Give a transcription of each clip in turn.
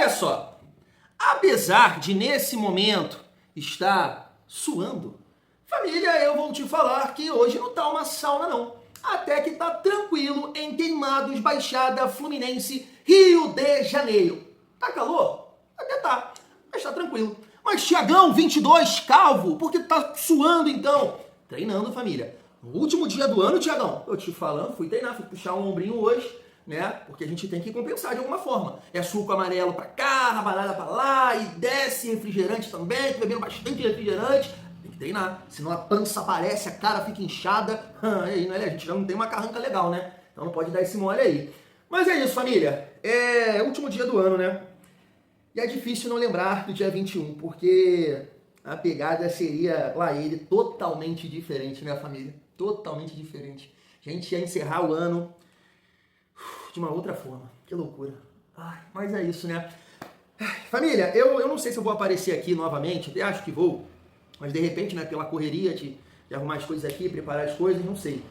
Olha só, apesar de nesse momento estar suando, família, eu vou te falar que hoje não tá uma sauna não. Até que tá tranquilo em Queimados, Baixada Fluminense, Rio de Janeiro. Tá calor? Até tá, mas tá tranquilo. Mas Thiagão, 22, calvo, por que tá suando então? Treinando, família. No último dia do ano, Thiagão, eu te falando, fui treinar, fui puxar um ombrinho hoje, né? Porque a gente tem que compensar de alguma forma. É suco amarelo pra cá, rabanada pra lá, e desce refrigerante também, tô bebendo bastante refrigerante. Tem que treinar, senão a pança aparece, a cara fica inchada. Aí, né? A gente já não tem uma carranca legal, né? Então não pode dar esse mole aí. Mas é isso, família. É o último dia do ano, né? E é difícil não lembrar do dia 21, porque a pegada seria lá ele totalmente diferente, né, família? Totalmente diferente. A gente ia encerrar o ano de uma outra forma. Que loucura. Ai, mas é isso, né? Família, eu não sei se eu vou aparecer aqui novamente, até acho que vou, mas de repente, né, pela correria de arrumar as coisas aqui, preparar as coisas, não sei.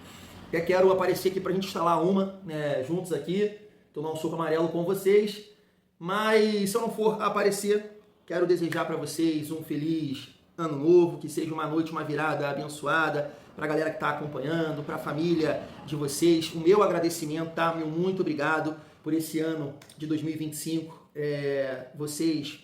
Até quero aparecer aqui pra gente instalar uma, né, juntos aqui, tomar um suco amarelo com vocês. Mas se eu não for aparecer, quero desejar para vocês um feliz ano novo, que seja uma noite, uma virada abençoada, para a galera que está acompanhando, para a família de vocês. O meu agradecimento, tá? Meu muito obrigado por esse ano de 2025. Vocês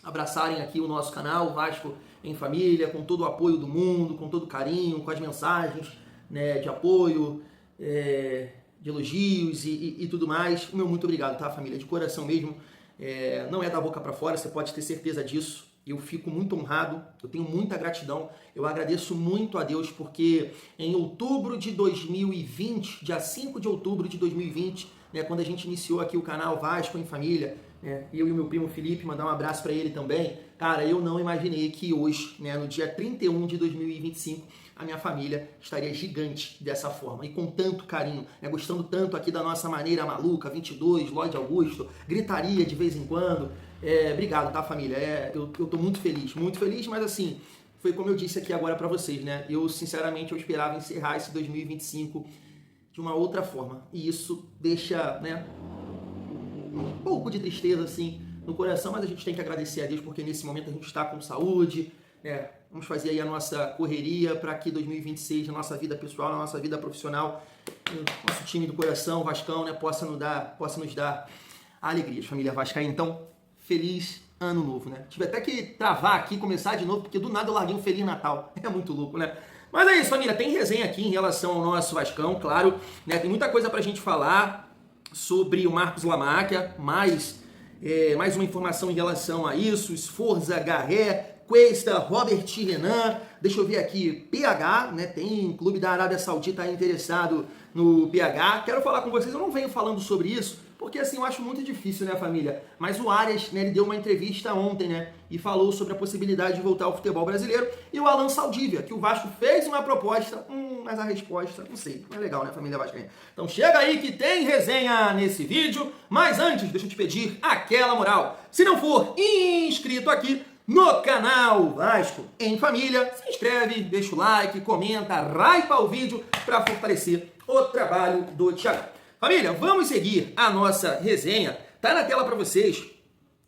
abraçarem aqui o nosso canal, Vasco em Família, com todo o apoio do mundo, com todo o carinho, com as mensagens, né, de apoio, de elogios e tudo mais. O meu muito obrigado, tá, família? De coração mesmo. Não é da boca para fora, você pode ter certeza disso. Eu fico muito honrado, eu tenho muita gratidão. Eu agradeço muito a Deus porque em outubro de 2020, dia 5 de outubro de 2020, né, quando a gente iniciou aqui o canal Vasco em Família, eu e o meu primo Felipe, mandar um abraço para ele também. Cara, eu não imaginei que hoje, né, no dia 31 de 2025, a minha família estaria gigante dessa forma e com tanto carinho, né, gostando tanto aqui da nossa maneira maluca, 22, Lloyd Augusto, gritaria de vez em quando. Obrigado, tá, família? Eu tô muito feliz, mas assim, foi como eu disse aqui agora pra vocês, né? Eu, sinceramente, eu esperava encerrar esse 2025 de uma outra forma. E isso deixa, né, um pouco de tristeza, assim, no coração, mas a gente tem que agradecer a Deus porque nesse momento a gente está com saúde, né? Vamos fazer aí a nossa correria para que 2026, na nossa vida pessoal, na nossa vida profissional, o nosso time do coração, Vascão, né, possa nos dar alegrias, família vascaína. Então, feliz ano novo, né? Tive até que travar aqui, começar de novo, porque do nada eu larguei um Feliz Natal. É muito louco, né? Mas é isso, família. Tem resenha aqui em relação ao nosso Vascão, claro, né? Tem muita coisa pra gente falar sobre o Marcos Lamáquia, mais uma informação em relação a isso, Sforza, Garré, Cuesta, Robert Renan, deixa eu ver aqui, PH, né? Tem clube da Arábia Saudita interessado no PH. Quero falar com vocês, eu não venho falando sobre isso, porque assim, eu acho muito difícil, né, família? Mas o Arias, né, ele deu uma entrevista ontem, né, e falou sobre a possibilidade de voltar ao futebol brasileiro. E o Alan Saldívia, que o Vasco fez uma proposta, mas a resposta, não sei, não é legal, né, família vascaína? Então chega aí que tem resenha nesse vídeo, mas antes, deixa eu te pedir aquela moral. Se não for inscrito aqui no canal Vasco em Família, se inscreve, deixa o like, comenta, hypa o vídeo para fortalecer o trabalho do Thiago. Família, vamos seguir a nossa resenha. Tá na tela para vocês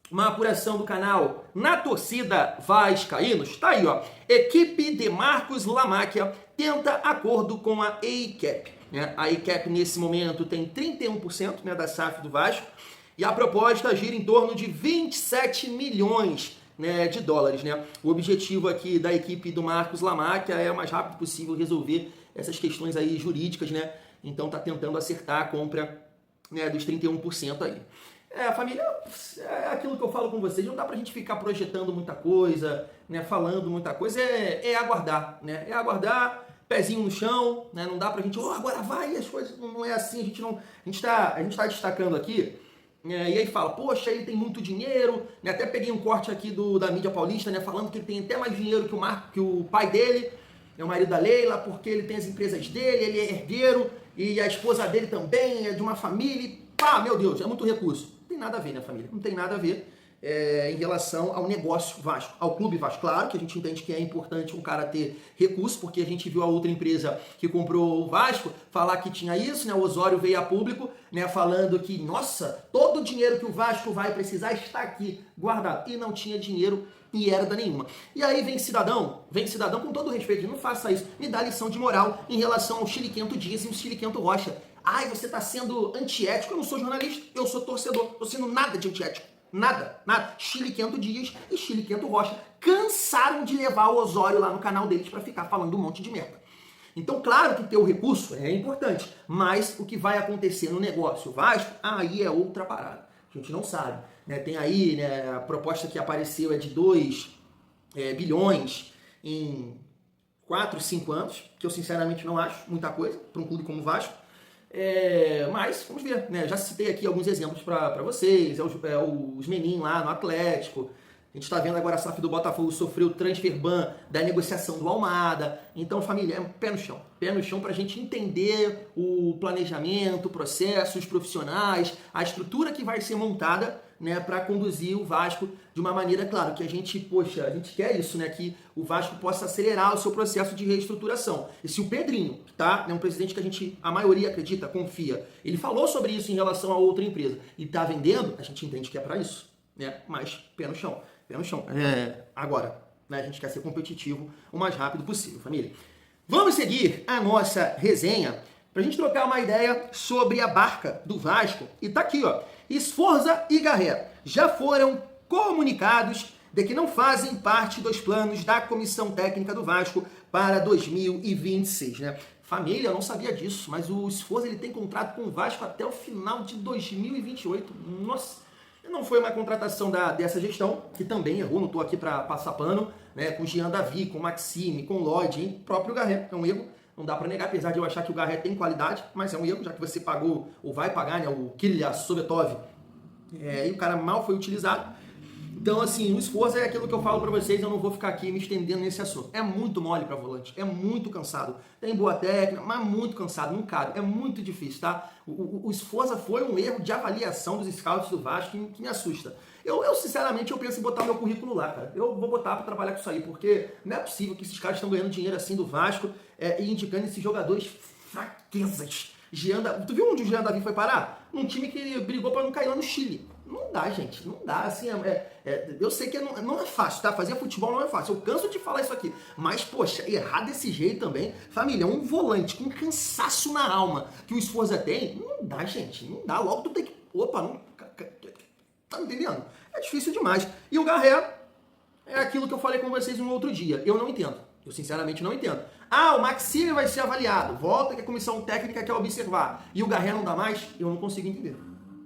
uma apuração do canal Na Torcida Vascaínos. Tá aí, ó. Equipe de Marcos Lamáquia tenta acordo com a ACAP. Né? A ACAP, nesse momento, tem 31%, né, da SAF do Vasco. E a proposta gira em torno de 27 milhões, né, de dólares. Né? O objetivo aqui da equipe do Marcos Lamáquia é o mais rápido possível resolver essas questões aí jurídicas, né? Então tá tentando acertar a compra, né, dos 31% aí. Família, é aquilo que eu falo com vocês, não dá pra gente ficar projetando muita coisa, né, falando muita coisa, é aguardar, né? É aguardar, pezinho no chão, né? Não dá pra gente, agora vai, as coisas não é assim, a gente tá destacando aqui, e aí fala, poxa, ele tem muito dinheiro, né? Até peguei um corte aqui da mídia paulista, né, falando que ele tem até mais dinheiro que o pai dele, é o marido da Leila, porque ele tem as empresas dele, ele é herdeiro, e a esposa dele também é de uma família, e pá, meu Deus, é muito recurso. Não tem nada a ver, né, família? Não tem nada a ver. em relação ao negócio Vasco, ao clube Vasco. Claro que a gente entende que é importante um cara ter recurso, porque a gente viu a outra empresa que comprou o Vasco falar que tinha isso, né? O Osório veio a público, né, falando que, nossa, todo o dinheiro que o Vasco vai precisar está aqui guardado. E não tinha dinheiro e herda nenhuma. E aí vem cidadão com todo respeito, não faça isso, me dá lição de moral em relação ao Chiliquento Dias e o Chiliquento Rocha. Ai, você está sendo antiético. Eu não sou jornalista, eu sou torcedor, não estou sendo nada de antiético. Nada. Chiliquento Dias e Chiliquento Rocha cansaram de levar o Osório lá no canal deles para ficar falando um monte de merda. Então, claro que ter o recurso é importante, mas o que vai acontecer no negócio Vasco, aí é outra parada. A gente não sabe. Né? Tem aí, né, a proposta que apareceu é de 2 bilhões em 4, 5 anos, que eu sinceramente não acho muita coisa para um clube como o Vasco. Mas, vamos ver, né? Já citei aqui alguns exemplos para vocês, os meninos lá no Atlético. A gente está vendo agora a SAF do Botafogo sofreu o transfer ban da negociação do Almada. Então, família, é um pé no chão para a gente entender o planejamento, o processo, os profissionais, a estrutura que vai ser montada, né, para conduzir o Vasco de uma maneira, claro, que a gente quer isso, né, que o Vasco possa acelerar o seu processo de reestruturação. E se o Pedrinho, tá, é um presidente que a maioria acredita, confia, ele falou sobre isso em relação a outra empresa e tá vendendo, a gente entende que é para isso, né, mas pé no chão. Agora, né, a gente quer ser competitivo o mais rápido possível, família. Vamos seguir a nossa resenha pra gente trocar uma ideia sobre a barca do Vasco. E tá aqui, ó. Sforza e Garré já foram comunicados de que não fazem parte dos planos da comissão técnica do Vasco para 2026, né? Família, eu não sabia disso, mas o Sforza ele tem contrato com o Vasco até o final de 2028. Nossa, não foi uma contratação dessa gestão, que também errou, não estou aqui para passar pano, né? Com Jean Davi, com Maxime, com Lloyd, e próprio Garré, é um erro. Não dá para negar, apesar de eu achar que o Garré tem qualidade, mas é um erro, já que você pagou, ou vai pagar, né, o Kilya Sovetov, e o cara mal foi utilizado. Então, assim, o Sforza é aquilo que eu falo para vocês, eu não vou ficar aqui me estendendo nesse assunto. É muito mole para volante, é muito cansado. Tem boa técnica, mas muito cansado, não cabe, é muito difícil, tá? O Sforza foi um erro de avaliação dos scouts do Vasco que me assusta. Eu, sinceramente, eu penso em botar meu currículo lá, cara. Eu vou botar para trabalhar com isso aí, porque não é possível que esses caras estão ganhando dinheiro assim do Vasco e indicando esses jogadores fraquezas. Tu viu onde o Jean Davi foi parar? Num time que brigou para não cair lá no Chile. Não dá, gente, não dá. Assim, eu sei que não é fácil, tá? Fazer futebol não é fácil. Eu canso de falar isso aqui. Mas, poxa, errar desse jeito também. Família, um volante com cansaço na alma que o Sforza tem, não dá, gente. Não dá. Logo tu tem que... Opa, não... Tá me entendendo? É difícil demais. E o Garré é aquilo que eu falei com vocês um outro dia. Eu não entendo. Eu sinceramente não entendo. O Maxime vai ser avaliado. Volta que a comissão técnica quer observar. E o Garré não dá mais? Eu não consigo entender.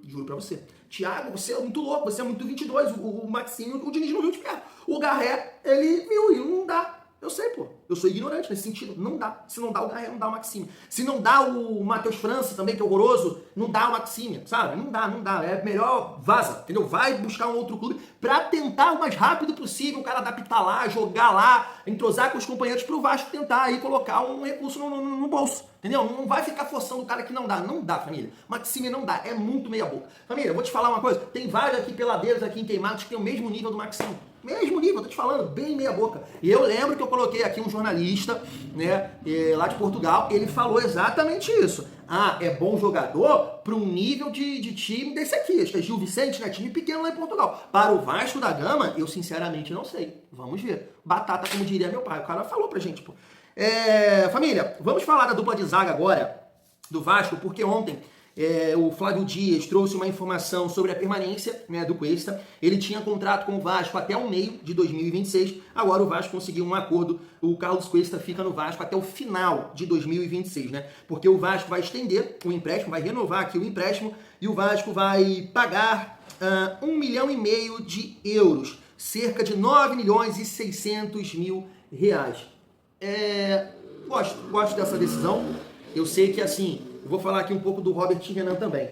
Juro pra você. Thiago, você é muito louco, você é muito 22. O Maxime, o Diniz não viu de perto. O Garré, ele viu e não dá. Eu sei, pô. Eu sou ignorante nesse sentido. Não dá. Se não dá o Garré, não dá o Maxime. Se não dá o Matheus França também, que é horroroso, não dá o Maxime, sabe? Não dá. É melhor vaza, entendeu? Vai buscar um outro clube pra tentar o mais rápido possível o cara adaptar lá, jogar lá, entrosar com os companheiros pro Vasco tentar aí colocar um recurso no bolso. Entendeu? Não vai ficar forçando o cara que não dá. Não dá, família. Maxime não dá. É muito meia boca. Família, eu vou te falar uma coisa. Tem vários aqui peladeiros aqui em Queimados que tem o mesmo nível do Maxime. Mesmo nível, eu tô te falando, bem meia boca. E eu lembro que eu coloquei aqui um jornalista, né, lá de Portugal, ele falou exatamente isso. É bom jogador para um nível de time desse aqui. Acho que é Gil Vicente, né, time pequeno lá em Portugal. Para o Vasco da Gama, eu sinceramente não sei. Vamos ver. Batata, como diria meu pai. O cara falou pra gente, pô. Família, vamos falar da dupla de zaga agora do Vasco, porque ontem o Flávio Dias trouxe uma informação sobre a permanência, né, do Cuesta. Ele tinha contrato com o Vasco até o meio de 2026. Agora o Vasco conseguiu um acordo. O Carlos Cuesta fica no Vasco até o final de 2026, né? Porque o Vasco vai estender o empréstimo, vai renovar aqui o empréstimo e o Vasco vai pagar 1,5 milhão de euros, cerca de 9 milhões e 600 mil reais. Gosto dessa decisão. Eu sei que, assim, eu vou falar aqui um pouco do Robert Renan também.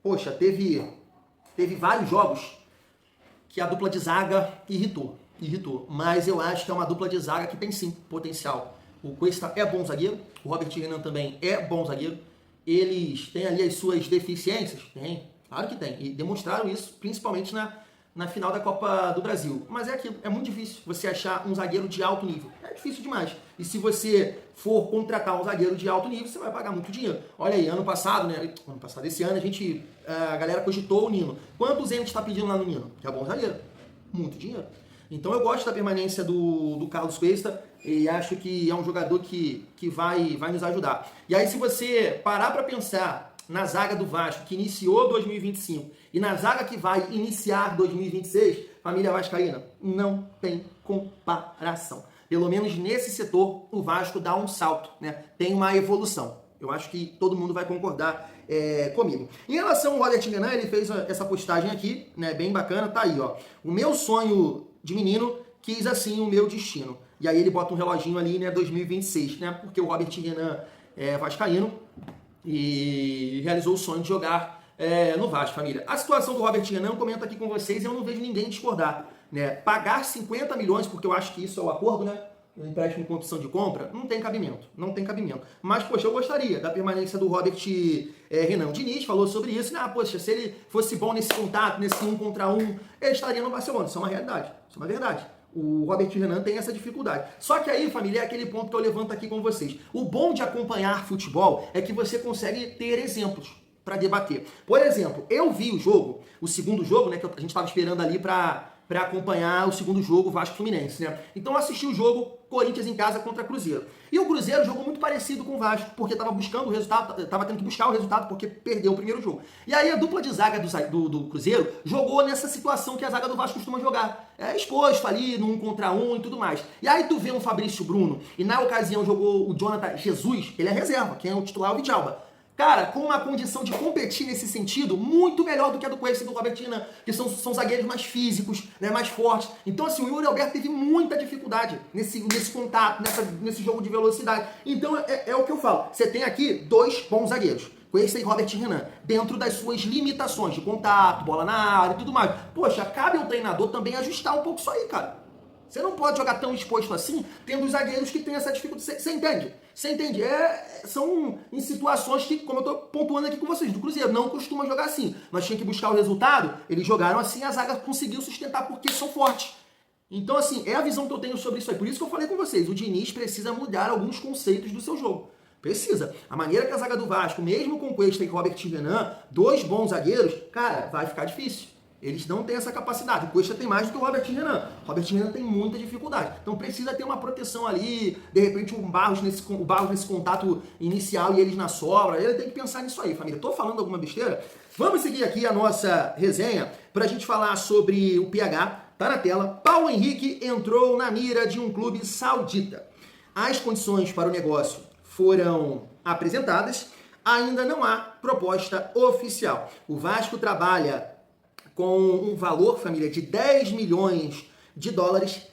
Poxa, teve vários jogos que a dupla de zaga irritou. Mas eu acho que é uma dupla de zaga que tem sim potencial. O Cuesta é bom zagueiro, o Robert Renan também é bom zagueiro. Eles têm ali as suas deficiências? Tem, claro que tem. E demonstraram isso, principalmente na final da Copa do Brasil. Mas é aquilo, é muito difícil você achar um zagueiro de alto nível. É difícil demais. E se você for contratar um zagueiro de alto nível, você vai pagar muito dinheiro. Olha aí, ano passado, esse ano a galera cogitou o Nino. Quantos Zenit está pedindo lá no Nino? Que é bom zagueiro. Muito dinheiro. Então eu gosto da permanência do Carlos Cuesta e acho que é um jogador que vai nos ajudar. E aí se você parar para pensar na zaga do Vasco, que iniciou 2025, e na zaga que vai iniciar 2026, família vascaína, não tem comparação. Pelo menos nesse setor, o Vasco dá um salto, né? Tem uma evolução. Eu acho que todo mundo vai concordar comigo. Em relação ao Robert Renan, ele fez essa postagem aqui, né? Bem bacana, tá aí, ó. O meu sonho de menino quis assim o meu destino. E aí ele bota um reloginho ali, né? 2026, né? Porque o Robert Renan é vascaíno e realizou o sonho de jogar no Vasco, família. A situação do Robert Renan, eu comento aqui com vocês e eu não vejo ninguém discordar, né? Pagar 50 milhões, porque eu acho que isso é o acordo, né? O empréstimo com opção de compra, não tem cabimento, não tem cabimento. Mas, poxa, eu gostaria da permanência do Robert Renan. O Diniz falou sobre isso, né? Poxa, se ele fosse bom nesse contato, nesse 1 contra 1, ele estaria no Barcelona. Isso é uma realidade, isso é uma verdade. O Robert Renan tem essa dificuldade. Só que aí, família, é aquele ponto que eu levanto aqui com vocês. O bom de acompanhar futebol é que você consegue ter exemplos para debater. Por exemplo, eu vi o segundo jogo, né, que a gente estava esperando ali para acompanhar o segundo jogo, Vasco Fluminense, né? Então eu assisti o jogo Corinthians em casa contra Cruzeiro. E o Cruzeiro jogou muito parecido com o Vasco, porque estava buscando o resultado, estava tendo que buscar o resultado porque perdeu o primeiro jogo. E aí a dupla de zaga do Cruzeiro jogou nessa situação que a zaga do Vasco costuma jogar. Exposto ali, no 1 contra 1 e tudo mais. E aí tu vê um Fabrício Bruno, e na ocasião jogou o Jonathan Jesus, ele é reserva, quem é o titular é o Vidalba. Cara, com uma condição de competir nesse sentido, muito melhor do que a do Cuesta e do Robert Renan, que são zagueiros mais físicos, né, mais fortes. Então, assim, o Yuri Alberto teve muita dificuldade nesse contato, nesse jogo de velocidade. Então, é o que eu falo. Você tem aqui dois bons zagueiros, Cuesta e Robert Renan, dentro das suas limitações de contato, bola na área e tudo mais. Poxa, cabe ao treinador também ajustar um pouco isso aí, cara. Você não pode jogar tão exposto assim, tendo os zagueiros que têm essa dificuldade. Você entende? Você entende? São em situações que, como eu tô pontuando aqui com vocês, do Cruzeiro, não costuma jogar assim. Mas tinha que buscar o resultado, eles jogaram assim, a zaga conseguiu sustentar porque são fortes. Então, assim, é a visão que eu tenho sobre isso aí. Por isso que eu falei com vocês, o Diniz precisa mudar alguns conceitos do seu jogo. Precisa. A maneira que a zaga do Vasco, mesmo com Cuesta e Robert Renan, dois bons zagueiros, cara, vai ficar difícil. Eles não têm essa capacidade. O Cuesta tem mais do que o Robert Renan. O Robert Renan tem muita dificuldade. Então precisa ter uma proteção ali, de repente o Barros nesse contato inicial e eles na sobra. Ele tem que pensar nisso aí, família. Tô falando alguma besteira? Vamos seguir aqui a nossa resenha para a gente falar sobre o PH. Tá na tela. Paulo Henrique entrou na mira de um clube saudita. As condições para o negócio foram apresentadas. Ainda não há proposta oficial. O Vasco trabalha com um valor, família, de 10 milhões de dólares,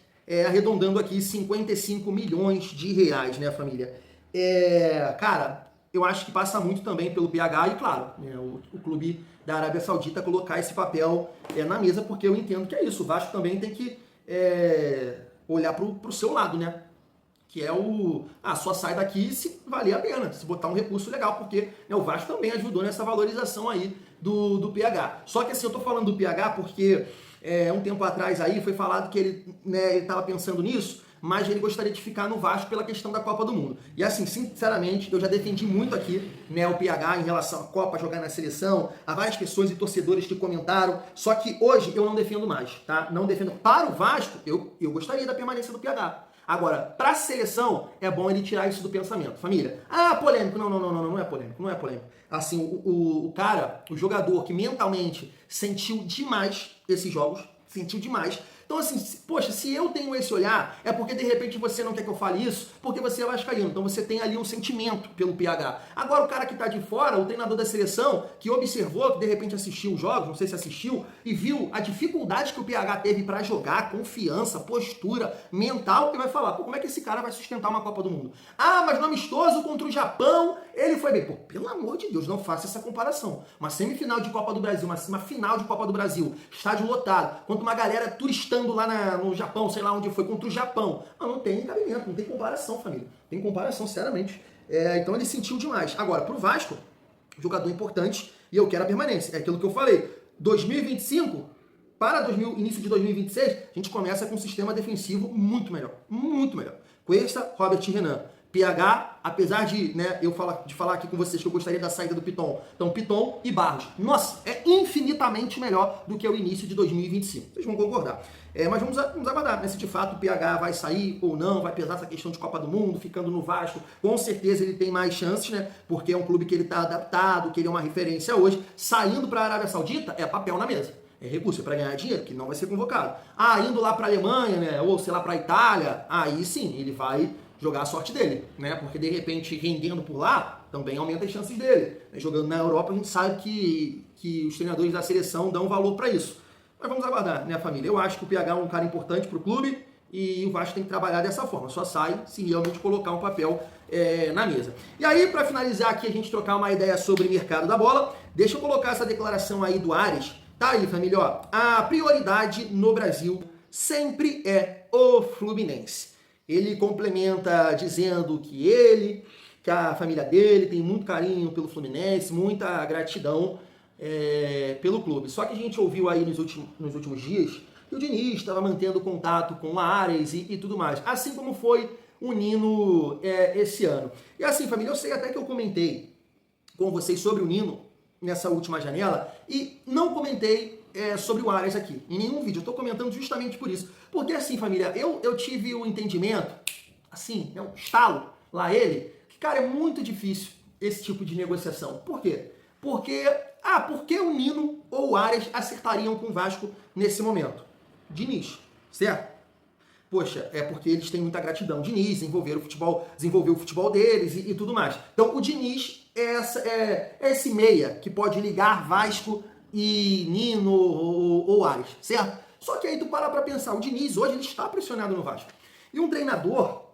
arredondando aqui 55 milhões de reais, né, família? Cara, eu acho que passa muito também pelo PH e, claro, né, o clube da Arábia Saudita colocar esse papel na mesa, porque eu entendo que é isso. O Vasco também tem que olhar pro seu lado, né? Que é só sai daqui se valer a pena, se botar um recurso legal, porque né, o Vasco também ajudou nessa valorização aí do PH. Só que assim, eu tô falando do PH porque um tempo atrás aí foi falado que ele estava pensando nisso, mas ele gostaria de ficar no Vasco pela questão da Copa do Mundo. E assim, sinceramente, eu já defendi muito aqui, né, o PH em relação à Copa, jogar na seleção, há várias pessoas e torcedores que comentaram, só que hoje eu não defendo mais, tá? Não defendo. Para o Vasco, eu gostaria da permanência do PH. Agora, para a seleção, é bom ele tirar isso do pensamento. Família, polêmico. Não é polêmico, não é polêmico. Assim, o cara, o jogador que mentalmente sentiu demais esses jogos, sentiu demais. Então, assim, poxa, se eu tenho esse olhar, é porque de repente você não quer que eu fale isso, porque você é vascaíno. Então você tem ali um sentimento pelo PH. Agora, o cara que tá de fora, o treinador da seleção, que observou, que de repente assistiu os jogos, não sei se assistiu, e viu a dificuldade que o PH teve para jogar, confiança, postura, mental, que vai falar, pô, como é que esse cara vai sustentar uma Copa do Mundo? Mas no amistoso contra o Japão, ele foi bem. Pô, pelo amor de Deus, não faça essa comparação. Uma semifinal de Copa do Brasil, uma final de Copa do Brasil, estádio lotado, quanto uma galera turistando lá no Japão, sei lá onde foi, contra o Japão. Não tem cabimento, não tem comparação, família. Tem comparação, sinceramente. Então ele sentiu demais. Agora, pro Vasco, jogador importante, e eu quero a permanência. É aquilo que eu falei. 2025, para início de 2026, a gente começa com um sistema defensivo muito melhor. Muito melhor. Cuesta, Robert e Renan. PH, apesar de, né, de falar aqui com vocês que eu gostaria da saída do Piton. Então, Piton e Barros. Nossa, é infinitamente melhor do que o início de 2025. Vocês vão concordar. Mas vamos aguardar, né, se de fato o PH vai sair ou não, vai pesar essa questão de Copa do Mundo, ficando no Vasco. Com certeza ele tem mais chances, né? Porque é um clube que ele está adaptado, que ele é uma referência hoje. Saindo para a Arábia Saudita, é papel na mesa. É recurso para ganhar dinheiro, que não vai ser convocado. Indo lá para a Alemanha, né, ou sei lá para a Itália, aí sim, ele vai jogar a sorte dele, né? Porque de repente rendendo por lá, também aumenta as chances dele. Jogando na Europa, a gente sabe que os treinadores da seleção dão valor para isso. Mas vamos aguardar, né, família? Eu acho que o PH é um cara importante para o clube e o Vasco tem que trabalhar dessa forma. Só sai se realmente colocar um papel na mesa. E aí, para finalizar aqui, a gente trocar uma ideia sobre o mercado da bola, deixa eu colocar essa declaração aí do Ares. Tá aí, família, ó. A prioridade no Brasil sempre é o Fluminense. Ele complementa dizendo que a família dele tem muito carinho pelo Fluminense, muita gratidão pelo clube. Só que a gente ouviu aí nos últimos dias que o Diniz estava mantendo contato com o Ares e tudo mais. Assim como foi o Nino esse ano. E assim, família, eu sei até que eu comentei com vocês sobre o Nino nessa última janela e não comentei sobre o Ares aqui, em nenhum vídeo. Eu tô comentando justamente por isso. Porque assim, família, eu tive o entendimento, assim, um estalo lá que, cara, é muito difícil esse tipo de negociação. Por quê? Porque o Nino ou o Ares acertariam com o Vasco nesse momento? Diniz, certo? Poxa, é porque eles têm muita gratidão. Diniz desenvolveu o futebol deles e tudo mais. Então, o Diniz é esse meia que pode ligar Vasco e Nino ou Ares, certo? Só que aí tu para pra pensar, o Diniz hoje ele está pressionado no Vasco. E um treinador,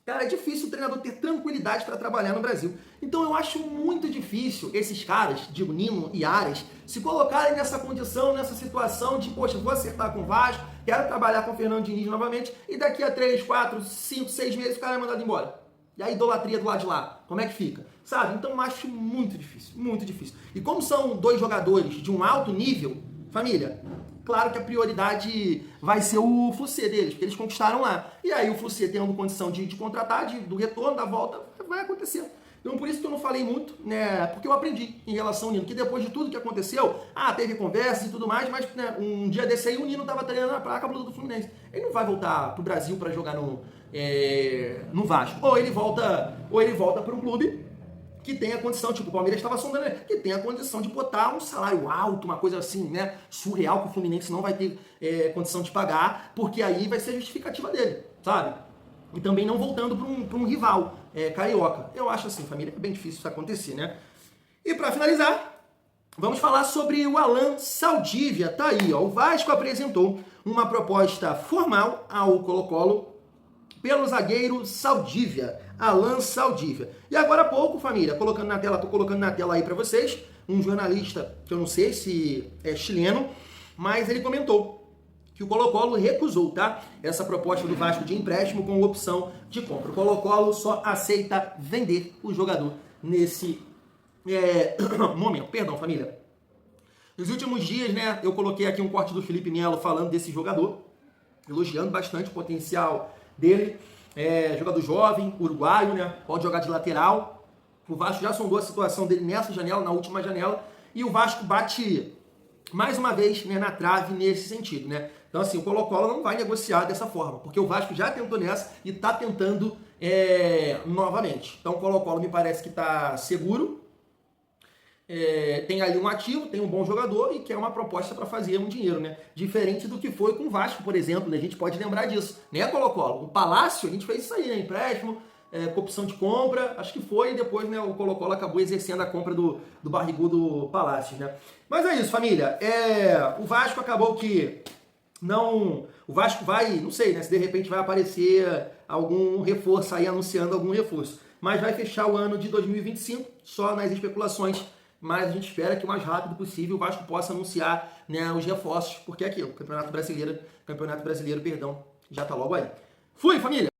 cara, é difícil o treinador ter tranquilidade para trabalhar no Brasil. Então eu acho muito difícil esses caras, digo Nino e Ares, se colocarem nessa condição, nessa situação de, poxa, vou acertar com o Vasco, quero trabalhar com o Fernando Diniz novamente, e daqui a 3, 4, 5, 6 meses o cara é mandado embora. E a idolatria do lado de lá, como é que fica? Sabe? Então eu acho muito difícil, muito difícil. E como são dois jogadores de um alto nível, família, claro que a prioridade vai ser o Flucê deles, porque eles conquistaram lá. E aí o Flucê tendo condição de contratar, do retorno, da volta, vai acontecer. Então por isso que eu não falei muito, né? Porque eu aprendi em relação ao Nino, que depois de tudo que aconteceu, teve conversas e tudo mais, mas né, um dia desse aí o Nino tava treinando pra blusa do Fluminense. Ele não vai voltar pro Brasil para jogar no Vasco. Ou ele volta para um clube que tem a condição, tipo o Palmeiras estava sondando, que tem a condição de botar um salário alto, uma coisa assim, né, surreal, que o Fluminense não vai ter condição de pagar, porque aí vai ser a justificativa dele, sabe? E também não voltando para um rival carioca. Eu acho assim, família, é bem difícil isso acontecer, né? E para finalizar, vamos falar sobre o Alan Saldívia. Tá aí, ó, o Vasco apresentou uma proposta formal ao Colo-Colo pelo zagueiro Saldívia, Alan Saldívia. E agora há pouco, família, tô colocando na tela aí para vocês, um jornalista, que eu não sei se é chileno, mas ele comentou que o Colo-Colo recusou, tá? Essa proposta do Vasco de empréstimo com opção de compra. O Colo-Colo só aceita vender o jogador nesse momento. Perdão, família. Nos últimos dias, né, eu coloquei aqui um corte do Felipe Melo falando desse jogador, elogiando bastante o potencial dele, jogador jovem, uruguaio, né? Pode jogar de lateral. O Vasco já sondou a situação dele nessa janela, na última janela, e o Vasco bate mais uma vez, né, na trave nesse sentido, né? Então assim, o Colo-Colo não vai negociar dessa forma, porque o Vasco já tentou nessa e está tentando novamente. Então o Colo-Colo me parece que está seguro, tem ali um ativo, tem um bom jogador e quer uma proposta para fazer um dinheiro, né? Diferente do que foi com o Vasco, por exemplo, né? A gente pode lembrar disso, né, Colo-Colo? O Palácio, a gente fez isso aí, né? Empréstimo, com opção de compra, acho que foi, e depois, né, o Colo-Colo acabou exercendo a compra do barrigudo Palácio, né? Mas é isso, família. O Vasco acabou que não... O Vasco vai, não sei, né, se de repente vai aparecer algum reforço aí, anunciando algum reforço. Mas vai fechar o ano de 2025, só nas especulações, mas a gente espera que o mais rápido possível o Vasco possa anunciar, né, os reforços, porque é aquilo, Campeonato Brasileiro, já tá logo aí. Fui, família!